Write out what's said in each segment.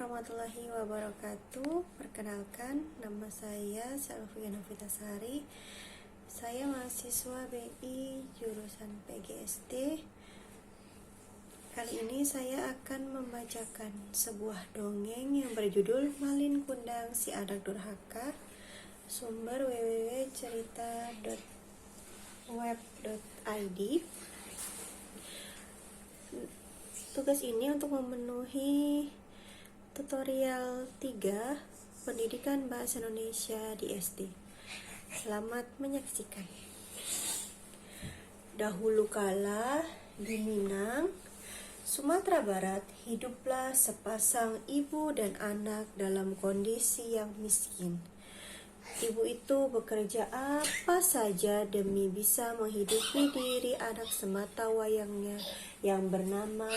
warahmatullahi wabarakatuh. Perkenalkan, nama saya Selviana Vitasari. Saya mahasiswa BI jurusan PGSD. Kali ini saya akan membacakan sebuah dongeng yang berjudul Malin Kundang Si Anak Durhaka. Sumber www.cerita.web.id. Tugas ini untuk memenuhi tutorial 3 Pendidikan Bahasa Indonesia di SD. Selamat menyaksikan. Dahulu kala di Minang, Sumatera Barat, hiduplah sepasang ibu dan anak dalam kondisi yang miskin. Ibu itu bekerja apa saja demi bisa menghidupi diri anak semata wayangnya yang bernama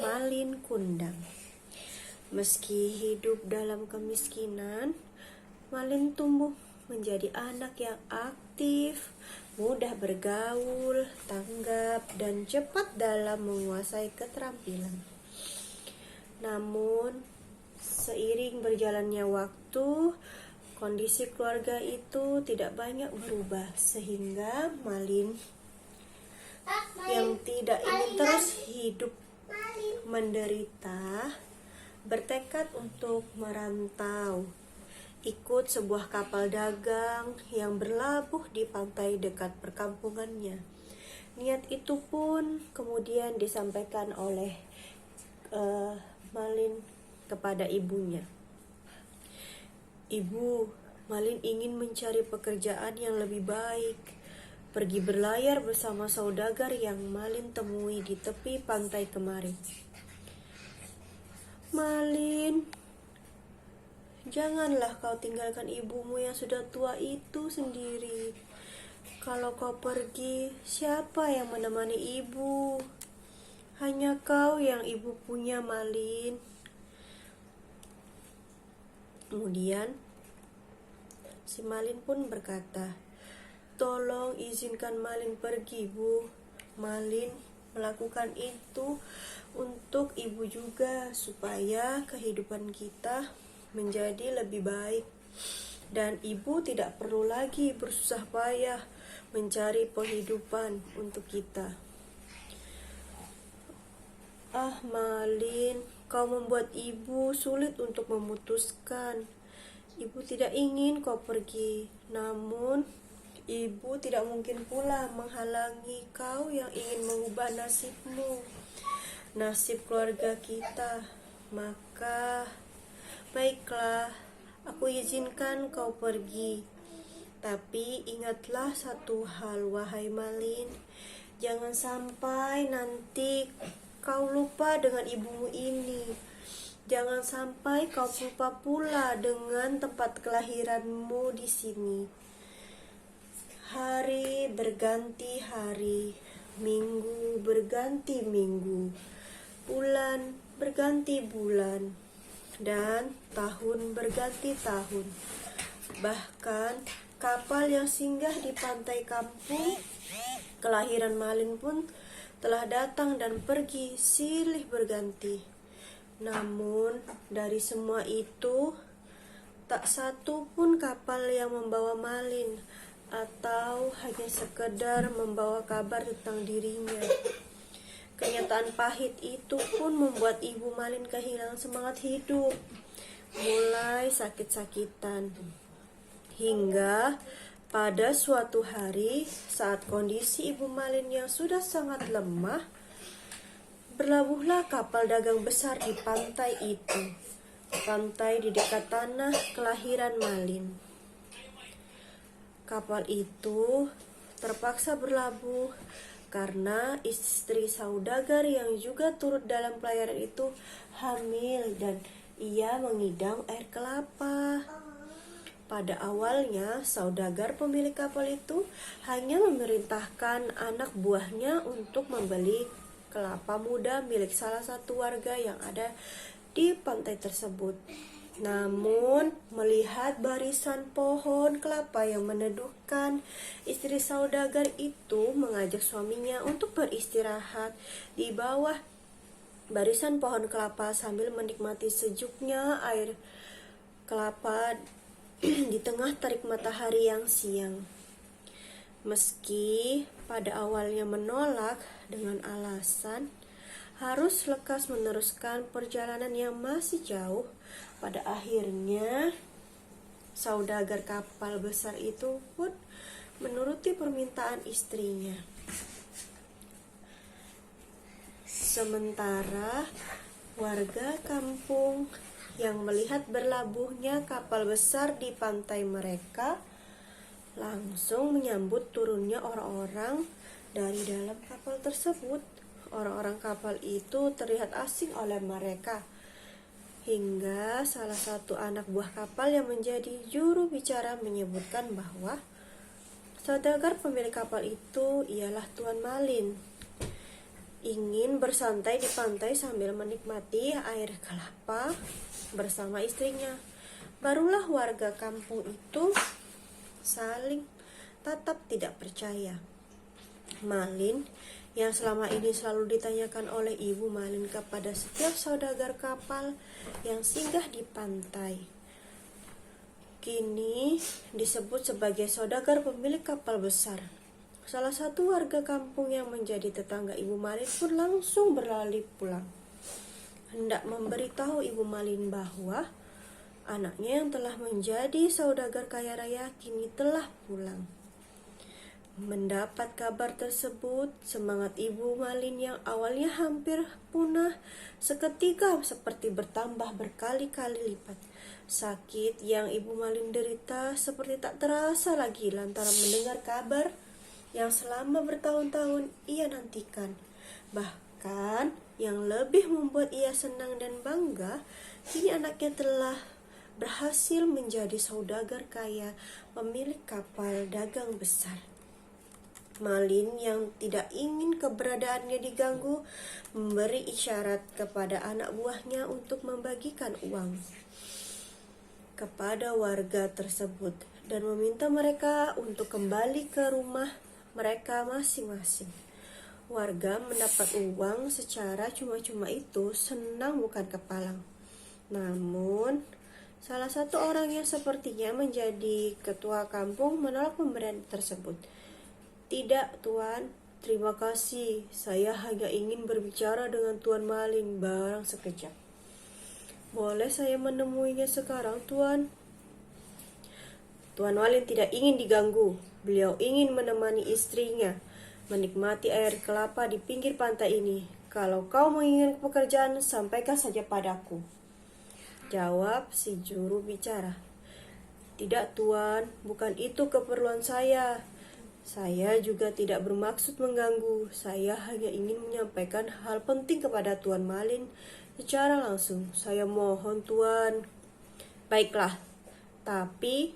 Malin Kundang. Meski hidup dalam kemiskinan, Malin tumbuh menjadi anak yang aktif, mudah bergaul, tanggap, dan cepat dalam menguasai keterampilan. Namun, seiring berjalannya waktu, kondisi keluarga itu tidak banyak berubah, sehingga Malin yang tidak ingin terus hidup menderita bertekad untuk merantau, ikut sebuah kapal dagang yang berlabuh di pantai dekat perkampungannya. Niat itu pun kemudian disampaikan oleh Malin kepada ibunya. Ibu, Malin ingin mencari pekerjaan yang lebih baik. Pergi berlayar bersama saudagar yang Malin temui di tepi pantai kemarin. Malin, janganlah kau tinggalkan ibumu yang sudah tua itu sendiri. Kalau kau pergi, siapa yang menemani ibu? Hanya kau yang ibu punya, Malin. Kemudian, si Malin pun berkata, "Tolong izinkan Malin pergi, Bu." Malin melakukan itu untuk ibu juga, supaya kehidupan kita menjadi lebih baik dan ibu tidak perlu lagi bersusah payah mencari penghidupan untuk kita. Ah, Malin, kau membuat ibu sulit untuk memutuskan. Ibu tidak ingin kau pergi, namun ibu tidak mungkin pula menghalangi kau yang ingin mengubah nasibmu, nasib keluarga kita. Maka, baiklah, aku izinkan kau pergi. Tapi ingatlah satu hal, wahai Malin, jangan sampai nanti kau lupa dengan ibumu ini. Jangan sampai kau lupa pula dengan tempat kelahiranmu di sini. Hari berganti hari, minggu berganti minggu, bulan berganti bulan, dan tahun berganti tahun. Bahkan kapal yang singgah di pantai kampung kelahiran Malin pun telah datang dan pergi silih berganti. Namun dari semua itu, tak satu pun kapal yang membawa Malin, atau hanya sekedar membawa kabar tentang dirinya. Kenyataan pahit itu pun membuat ibu Malin kehilangan semangat hidup, mulai sakit-sakitan. Hingga pada suatu hari, saat kondisi ibu Malin yang sudah sangat lemah, berlabuhlah kapal dagang besar di pantai itu, pantai di dekat tanah kelahiran Malin. Kapal itu terpaksa berlabuh karena istri saudagar yang juga turut dalam pelayaran itu hamil dan ia mengidam air kelapa. Pada awalnya, saudagar pemilik kapal itu hanya memerintahkan anak buahnya untuk membeli kelapa muda milik salah satu warga yang ada di pantai tersebut. Namun, melihat barisan pohon kelapa yang meneduhkan, istri saudagar itu mengajak suaminya untuk beristirahat di bawah barisan pohon kelapa sambil menikmati sejuknya air kelapa di tengah terik matahari yang siang. Meski pada awalnya menolak dengan alasan harus lekas meneruskan perjalanan yang masih jauh, pada akhirnya saudagar kapal besar itu pun menuruti permintaan istrinya. Sementara warga kampung yang melihat berlabuhnya kapal besar di pantai mereka langsung menyambut turunnya orang-orang dari dalam kapal tersebut. Orang-orang kapal itu terlihat asing oleh mereka, hingga salah satu anak buah kapal yang menjadi juru bicara menyebutkan bahwa saudagar pemilik kapal itu ialah Tuan Malin, ingin bersantai di pantai sambil menikmati air kelapa bersama istrinya. Barulah warga kampung itu saling tatap tidak percaya. Malin yang selama ini selalu ditanyakan oleh Ibu Malin kepada setiap saudagar kapal yang singgah di pantai, kini disebut sebagai saudagar pemilik kapal besar. Salah satu warga kampung yang menjadi tetangga Ibu Malin pun langsung berlari pulang, hendak memberitahu Ibu Malin bahwa anaknya yang telah menjadi saudagar kaya raya kini telah pulang. Mendapat kabar tersebut, semangat Ibu Malin yang awalnya hampir punah seketika seperti bertambah berkali-kali lipat. Sakit yang Ibu Malin derita seperti tak terasa lagi lantaran mendengar kabar yang selama bertahun-tahun ia nantikan. Bahkan yang lebih membuat ia senang dan bangga, kini anaknya telah berhasil menjadi saudagar kaya, pemilik kapal dagang besar. Malin yang tidak ingin keberadaannya diganggu memberi isyarat kepada anak buahnya untuk membagikan uang kepada warga tersebut dan meminta mereka untuk kembali ke rumah mereka masing-masing. Warga mendapat uang secara cuma-cuma itu senang bukan kepalang. Namun salah satu orang yang sepertinya menjadi ketua kampung menolak pemberian tersebut. "Tidak, Tuan. Terima kasih. Saya hanya ingin berbicara dengan Tuan Malin barang sekejap." "Boleh saya menemuinya sekarang, Tuan?" Tuan Malin tidak ingin diganggu. Beliau ingin menemani istrinya menikmati air kelapa di pinggir pantai ini. "Kalau kau menginginkan pekerjaan, sampaikan saja padaku," jawab si juru bicara. "Tidak, Tuan. Bukan itu keperluan saya. Saya juga tidak bermaksud mengganggu. Saya hanya ingin menyampaikan hal penting kepada Tuan Malin secara langsung. Saya mohon, Tuan." "Baiklah, tapi